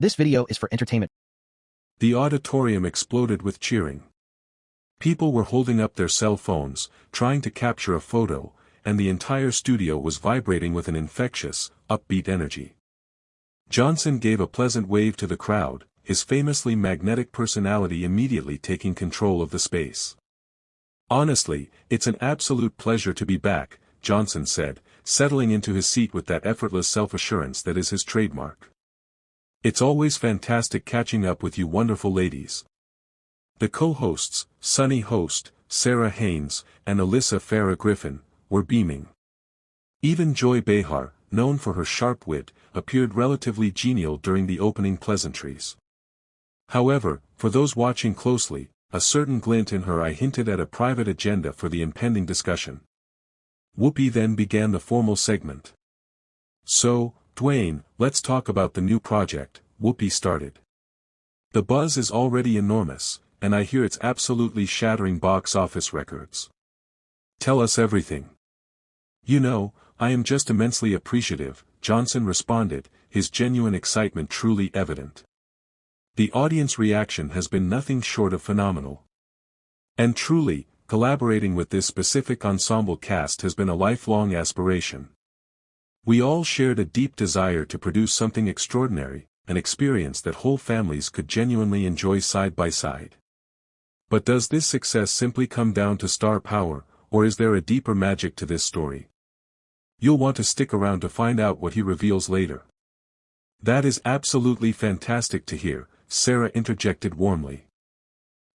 This video is for entertainment. The auditorium exploded with cheering. People were holding up their cell phones, trying to capture a photo, and the entire studio was vibrating with an infectious, upbeat energy. Johnson gave a pleasant wave to the crowd, his famously magnetic personality immediately taking control of the space. "Honestly, it's an absolute pleasure to be back," Johnson said, settling into his seat with that effortless self-assurance that is his trademark. "It's always fantastic catching up with you wonderful ladies." The co-hosts, sunny host, Sarah Haynes, and Alyssa Farah Griffin, were beaming. Even Joy Behar, known for her sharp wit, appeared relatively genial during the opening pleasantries. However, for those watching closely, a certain glint in her eye hinted at a private agenda for the impending discussion. Whoopi then began the formal segment. "So, Dwayne, let's talk about the new project," Whoopi started. "The buzz is already enormous, and I hear it's absolutely shattering box office records. Tell us everything." "You know, I am just immensely appreciative," Johnson responded, his genuine excitement truly evident. "The audience reaction has been nothing short of phenomenal. And truly, collaborating with this specific ensemble cast has been a lifelong aspiration. We all shared a deep desire to produce something extraordinary, an experience that whole families could genuinely enjoy side by side. But does this success simply come down to star power, or is there a deeper magic to this story? You'll want to stick around to find out what he reveals later." "That is absolutely fantastic to hear," Sarah interjected warmly.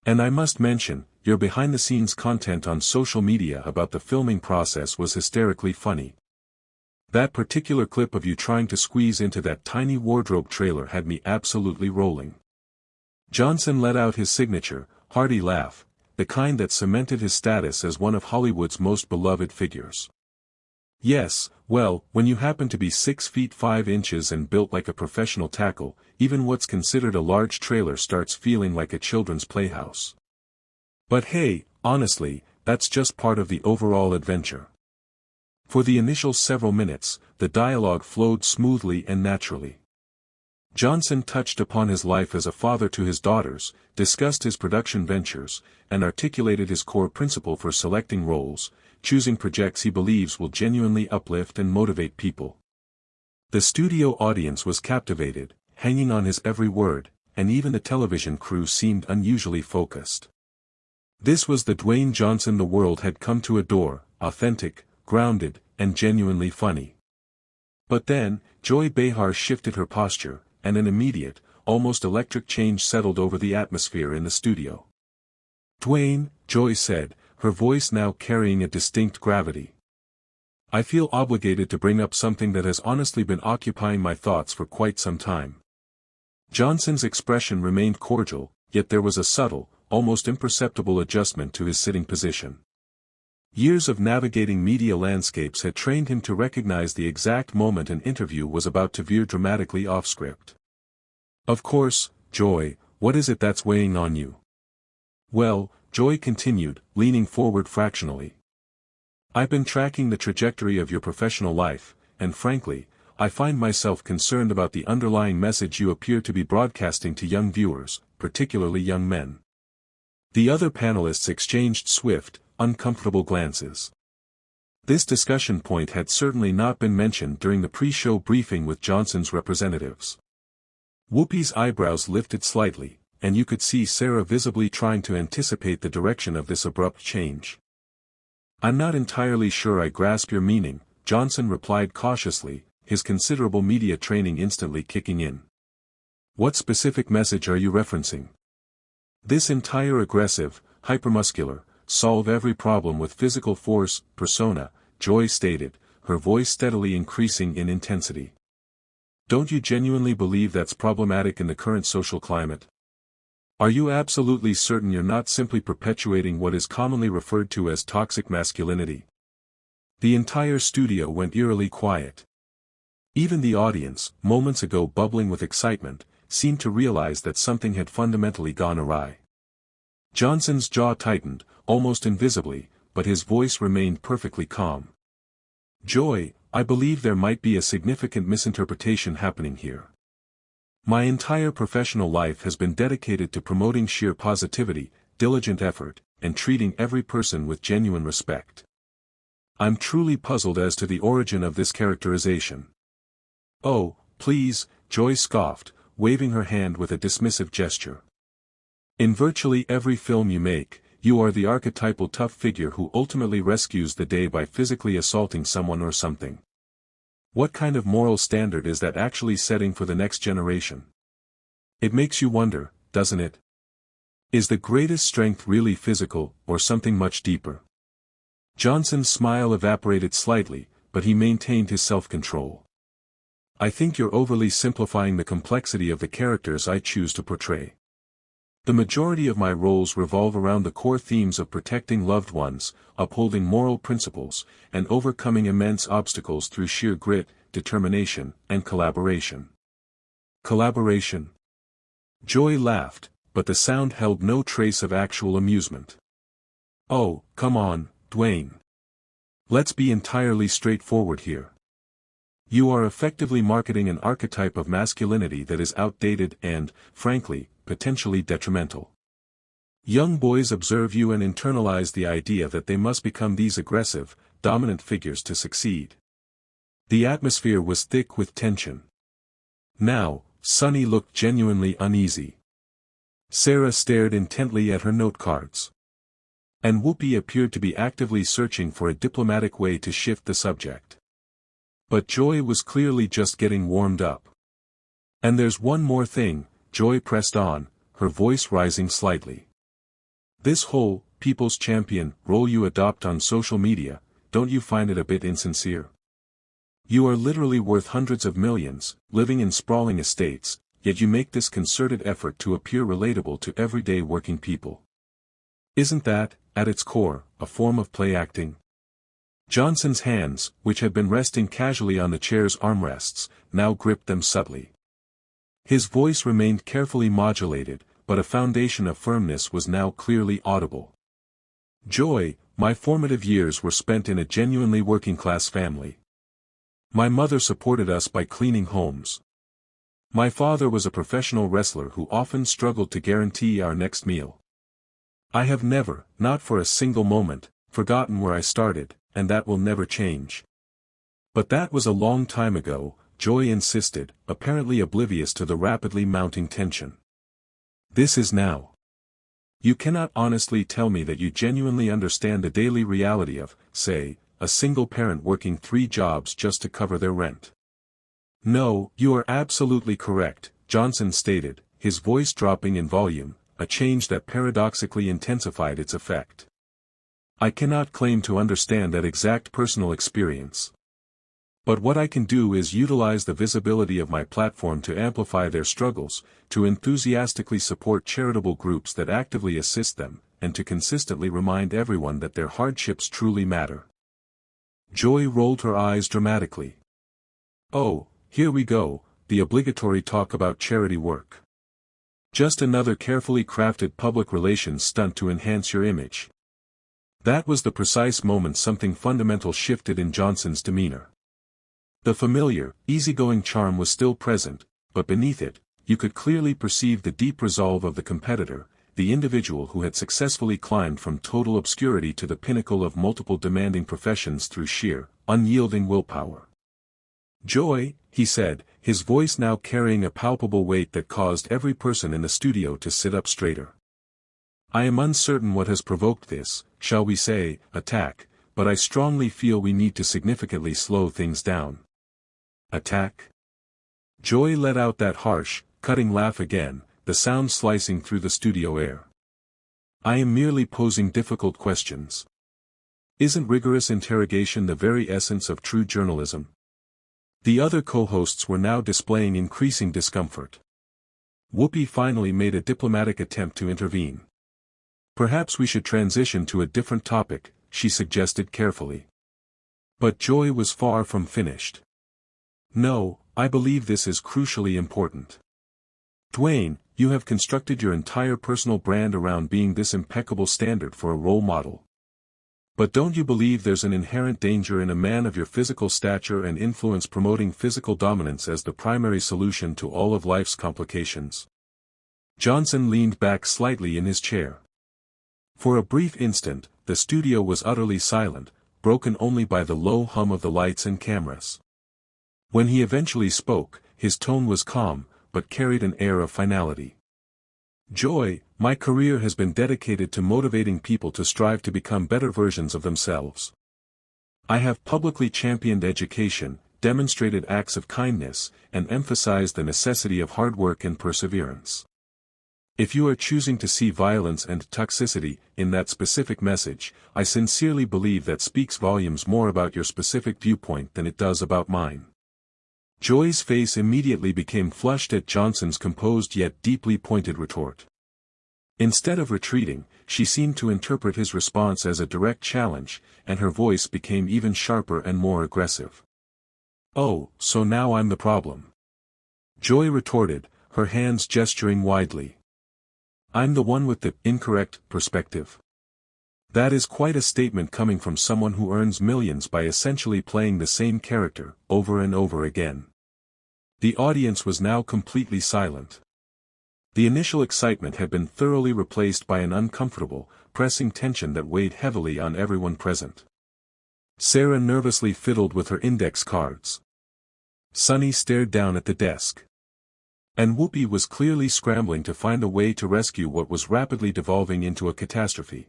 "And I must mention, your behind-the-scenes content on social media about the filming process was hysterically funny. That particular clip of you trying to squeeze into that tiny wardrobe trailer had me absolutely rolling." Johnson let out his signature, hearty laugh, the kind that cemented his status as one of Hollywood's most beloved figures. "Yes, well, when you happen to be 6 feet 5 inches and built like a professional tackle, even what's considered a large trailer starts feeling like a children's playhouse. But hey, honestly, that's just part of the overall adventure." For the initial several minutes, the dialogue flowed smoothly and naturally. Johnson touched upon his life as a father to his daughters, discussed his production ventures, and articulated his core principle for selecting roles, choosing projects he believes will genuinely uplift and motivate people. The studio audience was captivated, hanging on his every word, and even the television crew seemed unusually focused. This was the Dwayne Johnson the world had come to adore, authentic, grounded, and genuinely funny. But then, Joy Behar shifted her posture, and an immediate, almost electric change settled over the atmosphere in the studio. "Dwayne," Joy said, her voice now carrying a distinct gravity. "I feel obligated to bring up something that has honestly been occupying my thoughts for quite some time." Johnson's expression remained cordial, yet there was a subtle, almost imperceptible adjustment to his sitting position. Years of navigating media landscapes had trained him to recognize the exact moment an interview was about to veer dramatically off script. "Of course, Joy, what is it that's weighing on you?" "Well," Joy continued, leaning forward fractionally, "I've been tracking the trajectory of your professional life, and frankly, I find myself concerned about the underlying message you appear to be broadcasting to young viewers, particularly young men." The other panelists exchanged swift, uncomfortable glances. This discussion point had certainly not been mentioned during the pre-show briefing with Johnson's representatives. Whoopi's eyebrows lifted slightly, and you could see Sarah visibly trying to anticipate the direction of this abrupt change. "I'm not entirely sure I grasp your meaning," Johnson replied cautiously, his considerable media training instantly kicking in. "What specific message are you referencing?" "This entire aggressive, hypermuscular, solve every problem with physical force persona," Joy stated, her voice steadily increasing in intensity. "Don't you genuinely believe that's problematic in the current social climate? Are you absolutely certain you're not simply perpetuating what is commonly referred to as toxic masculinity?" The entire studio went eerily quiet. Even the audience, moments ago bubbling with excitement, seemed to realize that something had fundamentally gone awry. Johnson's jaw tightened, almost invisibly, but his voice remained perfectly calm. "Joy, I believe there might be a significant misinterpretation happening here. My entire professional life has been dedicated to promoting sheer positivity, diligent effort, and treating every person with genuine respect. I'm truly puzzled as to the origin of this characterization. Oh, please, Joy scoffed, waving her hand with a dismissive gesture. In virtually every film you make, you are the archetypal tough figure who ultimately rescues the day by physically assaulting someone or something. What kind of moral standard is that actually setting for the next generation? It makes you wonder, doesn't it? Is the greatest strength really physical, or something much deeper? Johnson's smile evaporated slightly, but he maintained his self-control. I think you're overly simplifying the complexity of the characters I choose to portray. The majority of my roles revolve around the core themes of protecting loved ones, upholding moral principles, and overcoming immense obstacles through sheer grit, determination, and collaboration. Collaboration? Joy laughed, but the sound held no trace of actual amusement. Oh, come on, Dwayne. Let's be entirely straightforward here. You are effectively marketing an archetype of masculinity that is outdated and, frankly, potentially detrimental. Young boys observe you and internalize the idea that they must become these aggressive, dominant figures to succeed. The atmosphere was thick with tension. Now, Sunny looked genuinely uneasy. Sarah stared intently at her note cards. And Whoopi appeared to be actively searching for a diplomatic way to shift the subject. But Joy was clearly just getting warmed up. And there's one more thing, Joy pressed on, her voice rising slightly. This whole, people's champion, role you adopt on social media, don't you find it a bit insincere? You are literally worth hundreds of millions, living in sprawling estates, yet you make this concerted effort to appear relatable to everyday working people. Isn't that, at its core, a form of play acting? Johnson's hands, which had been resting casually on the chair's armrests, now gripped them subtly. His voice remained carefully modulated, but a foundation of firmness was now clearly audible. Joy, my formative years were spent in a genuinely working-class family. My mother supported us by cleaning homes. My father was a professional wrestler who often struggled to guarantee our next meal. I have never, not for a single moment, forgotten where I started, and that will never change. But that was a long time ago, Joy insisted, apparently oblivious to the rapidly mounting tension. This is now. You cannot honestly tell me that you genuinely understand the daily reality of, say, a single parent working 3 jobs just to cover their rent. No, you are absolutely correct, Johnson stated, his voice dropping in volume, a change that paradoxically intensified its effect. I cannot claim to understand that exact personal experience. But what I can do is utilize the visibility of my platform to amplify their struggles, to enthusiastically support charitable groups that actively assist them, and to consistently remind everyone that their hardships truly matter. Joy rolled her eyes dramatically. Oh, here we go, the obligatory talk about charity work. Just another carefully crafted public relations stunt to enhance your image. That was the precise moment something fundamental shifted in Johnson's demeanor. The familiar, easygoing charm was still present, but beneath it, you could clearly perceive the deep resolve of the competitor, the individual who had successfully climbed from total obscurity to the pinnacle of multiple demanding professions through sheer, unyielding willpower. Joy, he said, his voice now carrying a palpable weight that caused every person in the studio to sit up straighter. I am uncertain what has provoked this, shall we say, attack, but I strongly feel we need to significantly slow things down. Attack? Joy let out that harsh, cutting laugh again, the sound slicing through the studio air. I am merely posing difficult questions. Isn't rigorous interrogation the very essence of true journalism? The other co-hosts were now displaying increasing discomfort. Whoopi finally made a diplomatic attempt to intervene. Perhaps we should transition to a different topic, she suggested carefully. But Joy was far from finished. No, I believe this is crucially important. Dwayne, you have constructed your entire personal brand around being this impeccable standard for a role model. But don't you believe there's an inherent danger in a man of your physical stature and influence promoting physical dominance as the primary solution to all of life's complications? Johnson leaned back slightly in his chair. For a brief instant, the studio was utterly silent, broken only by the low hum of the lights and cameras. When he eventually spoke, his tone was calm, but carried an air of finality. Joy, my career has been dedicated to motivating people to strive to become better versions of themselves. I have publicly championed education, demonstrated acts of kindness, and emphasized the necessity of hard work and perseverance. If you are choosing to see violence and toxicity in that specific message, I sincerely believe that speaks volumes more about your specific viewpoint than it does about mine. Joy's face immediately became flushed at Johnson's composed yet deeply pointed retort. Instead of retreating, she seemed to interpret his response as a direct challenge, and her voice became even sharper and more aggressive. "Oh, so now I'm the problem?" Joy retorted, her hands gesturing widely. "I'm the one with the incorrect perspective. That is quite a statement coming from someone who earns millions by essentially playing the same character, over and over again." The audience was now completely silent. The initial excitement had been thoroughly replaced by an uncomfortable, pressing tension that weighed heavily on everyone present. Sarah nervously fiddled with her index cards. Sunny stared down at the desk. And Whoopi was clearly scrambling to find a way to rescue what was rapidly devolving into a catastrophe.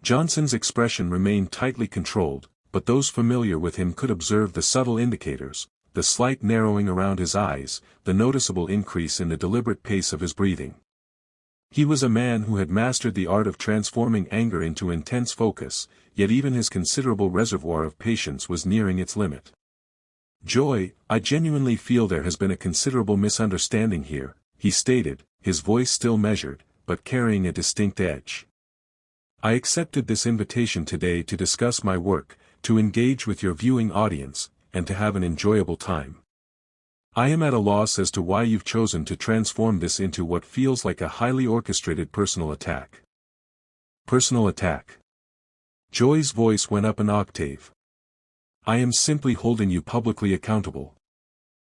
Johnson's expression remained tightly controlled, but those familiar with him could observe the subtle indicators, the slight narrowing around his eyes, the noticeable increase in the deliberate pace of his breathing. He was a man who had mastered the art of transforming anger into intense focus, yet even his considerable reservoir of patience was nearing its limit. "Joy, I genuinely feel there has been a considerable misunderstanding here," he stated, his voice still measured, but carrying a distinct edge. "I accepted this invitation today to discuss my work, to engage with your viewing audience, and to have an enjoyable time. I am at a loss as to why you've chosen to transform this into what feels like a highly orchestrated personal attack." "Personal attack?" Joy's voice went up an octave. "I am simply holding you publicly accountable.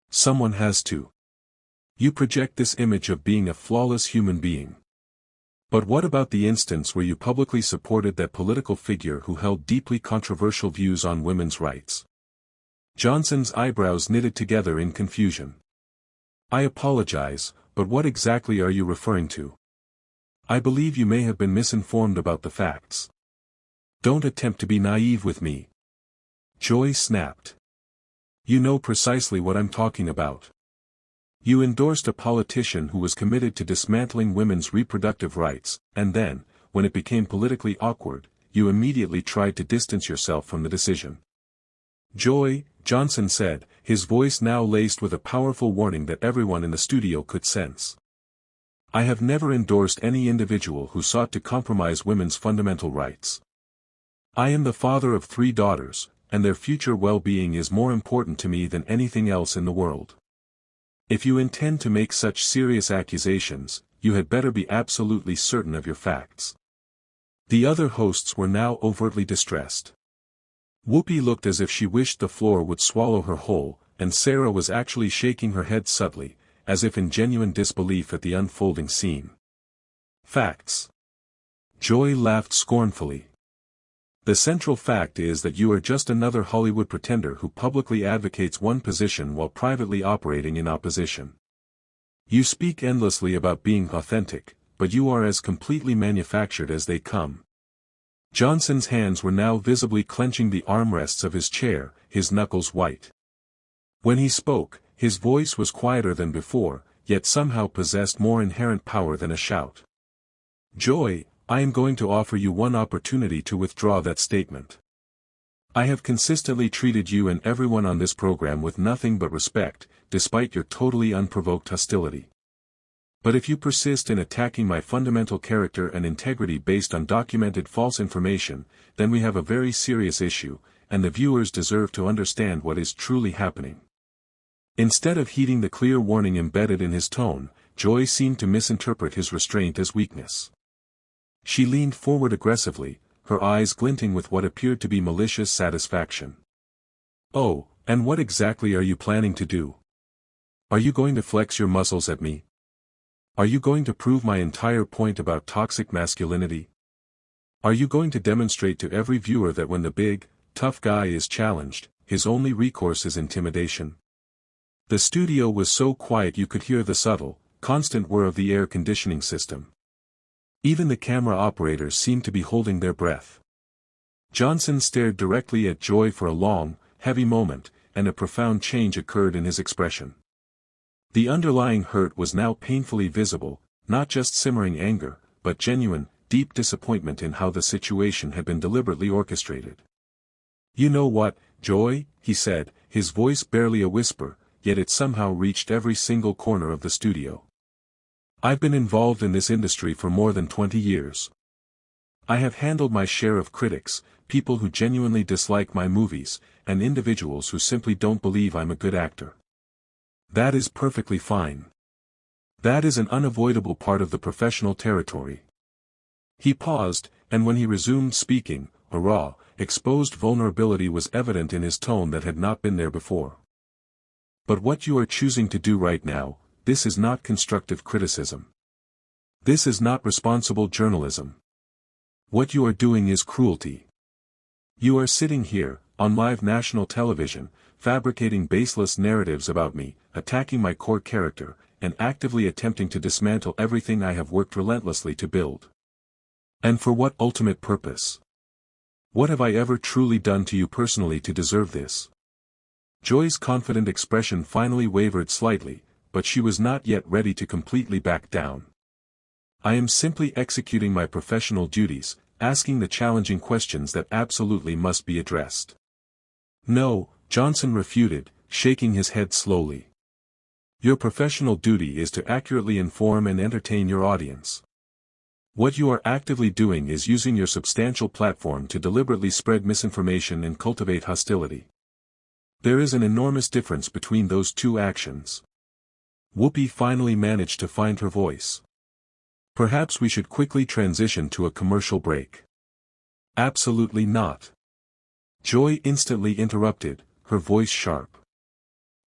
Someone has to. You project this image of being a flawless human being. But what about the instance where you publicly supported that political figure who held deeply controversial views on women's rights?" Johnson's eyebrows knitted together in confusion. "I apologize, but what exactly are you referring to? I believe you may have been misinformed about the facts. Don't attempt to be naive with me." Joy snapped. "You know precisely what I'm talking about. You endorsed a politician who was committed to dismantling women's reproductive rights, and then, when it became politically awkward, you immediately tried to distance yourself from the decision." "Joy," Johnson said, his voice now laced with a powerful warning that everyone in the studio could sense. "I have never endorsed any individual who sought to compromise women's fundamental rights. I am the father of 3 daughters, and their future well-being is more important to me than anything else in the world. If you intend to make such serious accusations, you had better be absolutely certain of your facts." The other hosts were now overtly distressed. Whoopi looked as if she wished the floor would swallow her whole, and Sarah was actually shaking her head subtly, as if in genuine disbelief at the unfolding scene. "Facts?" Joy laughed scornfully. "The central fact is that you are just another Hollywood pretender who publicly advocates one position while privately operating in opposition. You speak endlessly about being authentic, but you are as completely manufactured as they come." Johnson's hands were now visibly clenching the armrests of his chair, his knuckles white. When he spoke, his voice was quieter than before, yet somehow possessed more inherent power than a shout. "Joy, I am going to offer you one opportunity to withdraw that statement. I have consistently treated you and everyone on this program with nothing but respect, despite your totally unprovoked hostility. But if you persist in attacking my fundamental character and integrity based on documented false information, then we have a very serious issue, and the viewers deserve to understand what is truly happening." Instead of heeding the clear warning embedded in his tone, Joy seemed to misinterpret his restraint as weakness. She leaned forward aggressively, her eyes glinting with what appeared to be malicious satisfaction. "Oh, and what exactly are you planning to do? Are you going to flex your muscles at me? Are you going to prove my entire point about toxic masculinity? Are you going to demonstrate to every viewer that when the big, tough guy is challenged, his only recourse is intimidation?" The studio was so quiet you could hear the subtle, constant whir of the air conditioning system. Even the camera operators seemed to be holding their breath. Johnson stared directly at Joy for a long, heavy moment, and a profound change occurred in his expression. The underlying hurt was now painfully visible, not just simmering anger, but genuine, deep disappointment in how the situation had been deliberately orchestrated. "You know what, Joy," he said, his voice barely a whisper, yet it somehow reached every single corner of the studio. "I've been involved in this industry for more than 20 years. I have handled my share of critics, people who genuinely dislike my movies, and individuals who simply don't believe I'm a good actor. That is perfectly fine. That is an unavoidable part of the professional territory." He paused, and when he resumed speaking, a raw, exposed vulnerability was evident in his tone that had not been there before. "But what you are choosing to do right now, this is not constructive criticism. This is not responsible journalism. What you are doing is cruelty. You are sitting here, on live national television, fabricating baseless narratives about me, attacking my core character, and actively attempting to dismantle everything I have worked relentlessly to build. And for what ultimate purpose? What have I ever truly done to you personally to deserve this?" Joy's confident expression finally wavered slightly, but she was not yet ready to completely back down. "I am simply executing my professional duties, asking the challenging questions that absolutely must be addressed." "No," Johnson refuted, shaking his head slowly. "Your professional duty is to accurately inform and entertain your audience. What you are actively doing is using your substantial platform to deliberately spread misinformation and cultivate hostility. There is an enormous difference between those two actions." Whoopi finally managed to find her voice. "Perhaps we should quickly transition to a commercial break." "Absolutely not." Joy instantly interrupted, her voice sharp.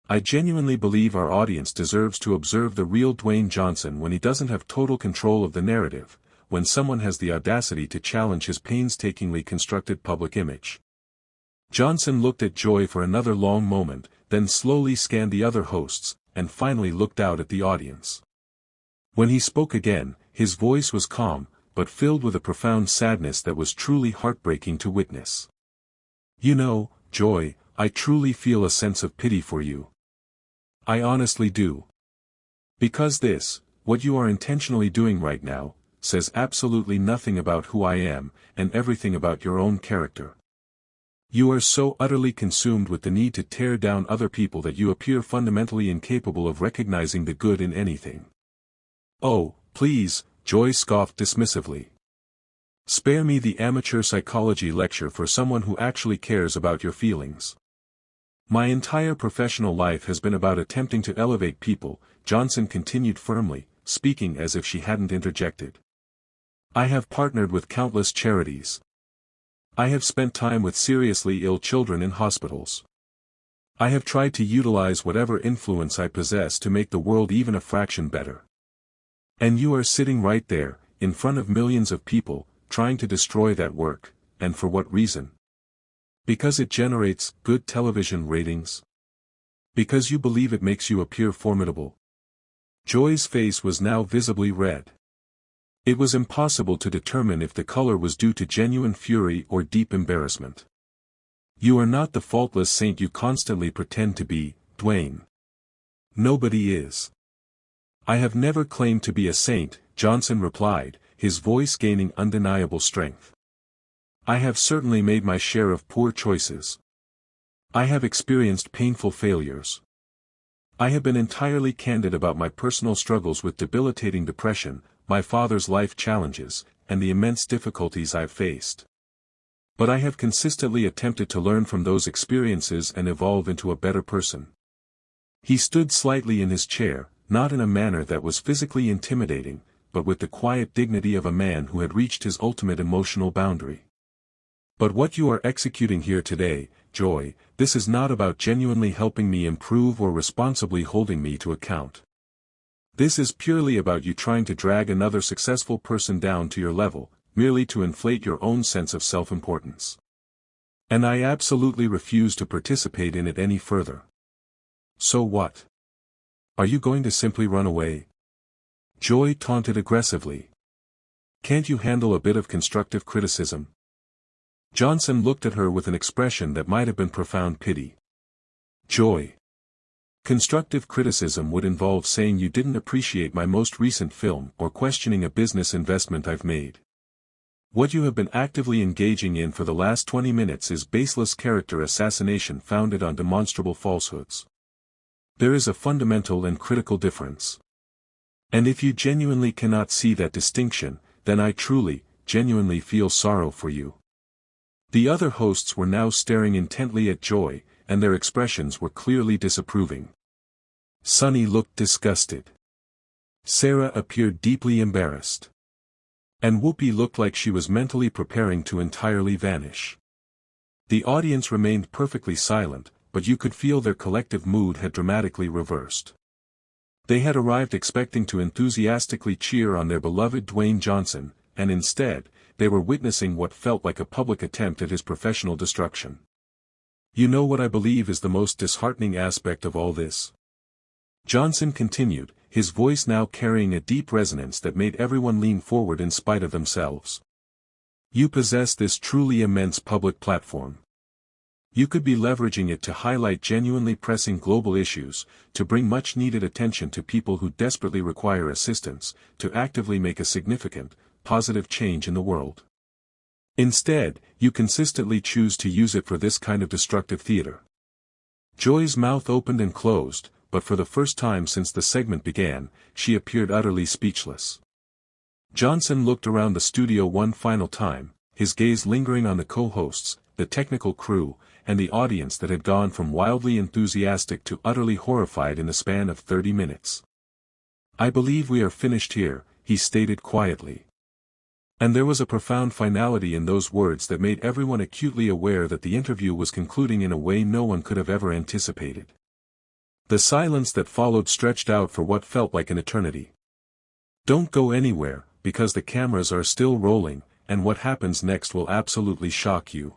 "I genuinely believe our audience deserves to observe the real Dwayne Johnson when he doesn't have total control of the narrative, when someone has the audacity to challenge his painstakingly constructed public image." Johnson looked at Joy for another long moment, then slowly scanned the other hosts, and finally looked out at the audience. When he spoke again, his voice was calm, but filled with a profound sadness that was truly heartbreaking to witness. "You know, Joy, I truly feel a sense of pity for you. I honestly do. Because this, what you are intentionally doing right now, says absolutely nothing about who I am, and everything about your own character. You are so utterly consumed with the need to tear down other people that you appear fundamentally incapable of recognizing the good in anything." "Oh, please," Joy scoffed dismissively. "Spare me the amateur psychology lecture for someone who actually cares about your feelings. My entire professional life has been about attempting to elevate people," Johnson continued firmly, speaking as if she hadn't interjected. "I have partnered with countless charities. I have spent time with seriously ill children in hospitals. I have tried to utilize whatever influence I possess to make the world even a fraction better. And you are sitting right there, in front of millions of people, trying to destroy that work, and for what reason? Because it generates good television ratings? Because you believe it makes you appear formidable?" Joy's face was now visibly red. It was impossible to determine if the color was due to genuine fury or deep embarrassment. "You are not the faultless saint you constantly pretend to be, Dwayne. Nobody is." "I have never claimed to be a saint," Johnson replied, his voice gaining undeniable strength. "I have certainly made my share of poor choices. I have experienced painful failures. I have been entirely candid about my personal struggles with debilitating depression, my father's life challenges, and the immense difficulties I've faced. But I have consistently attempted to learn from those experiences and evolve into a better person." He stood slightly in his chair, not in a manner that was physically intimidating, but with the quiet dignity of a man who had reached his ultimate emotional boundary. But what you are executing here today, Joy, this is not about genuinely helping me improve or responsibly holding me to account. This is purely about you trying to drag another successful person down to your level, merely to inflate your own sense of self-importance. And I absolutely refuse to participate in it any further. So what? Are you going to simply run away? Joy taunted aggressively. Can't you handle a bit of constructive criticism? Johnson looked at her with an expression that might have been profound pity. Joy. Constructive criticism would involve saying you didn't appreciate my most recent film or questioning a business investment I've made. What you have been actively engaging in for the last 20 minutes is baseless character assassination founded on demonstrable falsehoods. There is a fundamental and critical difference. And if you genuinely cannot see that distinction, then I truly, genuinely feel sorrow for you. The other hosts were now staring intently at Joy, and their expressions were clearly disapproving. Sunny looked disgusted. Sarah appeared deeply embarrassed. And Whoopi looked like she was mentally preparing to entirely vanish. The audience remained perfectly silent, but you could feel their collective mood had dramatically reversed. They had arrived expecting to enthusiastically cheer on their beloved Dwayne Johnson, and instead, they were witnessing what felt like a public attempt at his professional destruction. You know what I believe is the most disheartening aspect of all this? Johnson continued, his voice now carrying a deep resonance that made everyone lean forward in spite of themselves. You possess this truly immense public platform. You could be leveraging it to highlight genuinely pressing global issues, to bring much-needed attention to people who desperately require assistance, to actively make a significant, positive change in the world. Instead, you consistently choose to use it for this kind of destructive theater. Joy's mouth opened and closed, but for the first time since the segment began, she appeared utterly speechless. Johnson looked around the studio one final time, his gaze lingering on the co-hosts, the technical crew, and the audience that had gone from wildly enthusiastic to utterly horrified in the span of 30 minutes. I believe we are finished here, he stated quietly. And there was a profound finality in those words that made everyone acutely aware that the interview was concluding in a way no one could have ever anticipated. The silence that followed stretched out for what felt like an eternity. Don't go anywhere, because the cameras are still rolling, and what happens next will absolutely shock you.